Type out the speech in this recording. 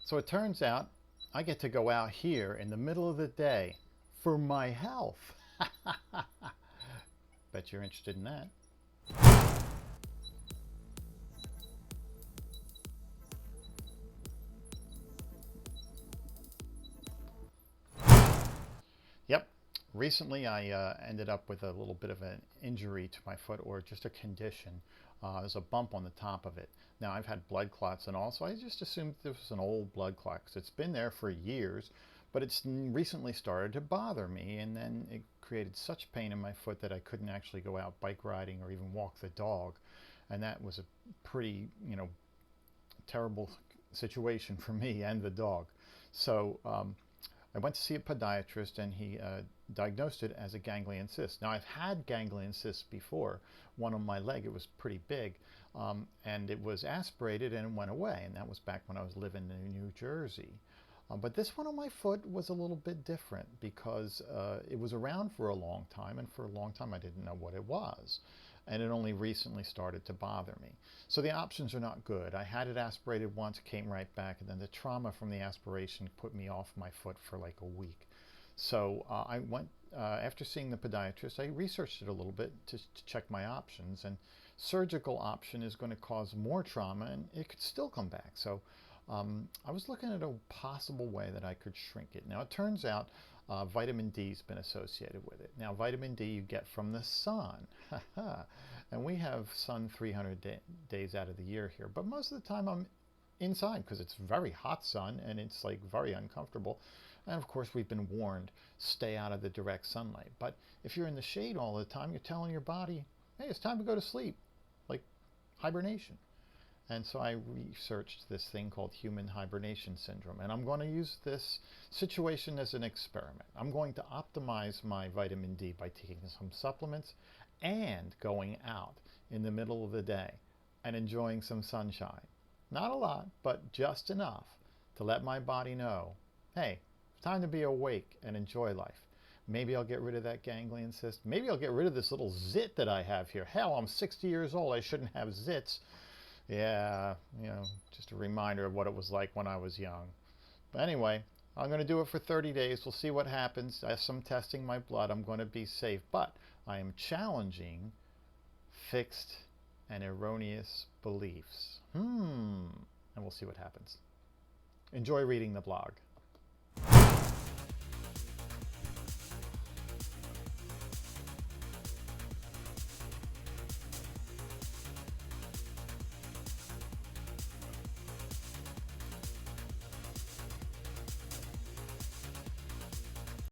So it turns out I get to go out here in the middle of the day for my health. Bet you're interested in that. Yep. Recently, I ended up with a little bit of an injury to my foot, or just a condition. There's a bump on the top of it. Now, I've had blood clots and all, so I just assumed this was an old blood clot, 'cause it's been there for years, but it's recently started to bother me, and then it created such pain in my foot that I couldn't actually go out bike riding or even walk the dog. And that was a pretty, terrible situation for me and the dog. So I went to see a podiatrist, and he diagnosed it as a ganglion cyst. Now, I've had ganglion cysts before. One on my leg, it was pretty big, and it was aspirated and it went away. And that was back when I was living in New Jersey. But this one on my foot was a little bit different, because it was around for a long time, and for a long time I didn't know what it was. And it only recently started to bother me. So the options are not good. I had it aspirated once, it came right back, and then the trauma from the aspiration put me off my foot for like a week. So I went, after seeing the podiatrist, I researched it a little bit to check my options, and surgical option is going to cause more trauma, and it could still come back. So I was looking at a possible way that I could shrink it. Now, it turns out vitamin D has been associated with it. Now, vitamin D you get from the sun. And we have sun 300 days out of the year here. But most of the time I'm inside, because it's very hot sun and it's like very uncomfortable. And of course, we've been warned, stay out of the direct sunlight. But if you're in the shade all the time, you're telling your body, hey, it's time to go to sleep, like hibernation. And so I researched this thing called human hibernation syndrome. And I'm going to use this situation as an experiment. I'm going to optimize my vitamin D by taking some supplements and going out in the middle of the day and enjoying some sunshine. Not a lot, but just enough to let my body know, hey, it's time to be awake and enjoy life. Maybe I'll get rid of that ganglion cyst. Maybe I'll get rid of this little zit that I have here. Hell, I'm 60 years old. I shouldn't have zits. Yeah, just a reminder of what it was like when I was young. But anyway, I'm going to do it for 30 days. We'll see what happens. As I'm testing my blood, I'm going to be safe. But I am challenging fixed and erroneous beliefs. And we'll see what happens. Enjoy reading the blog.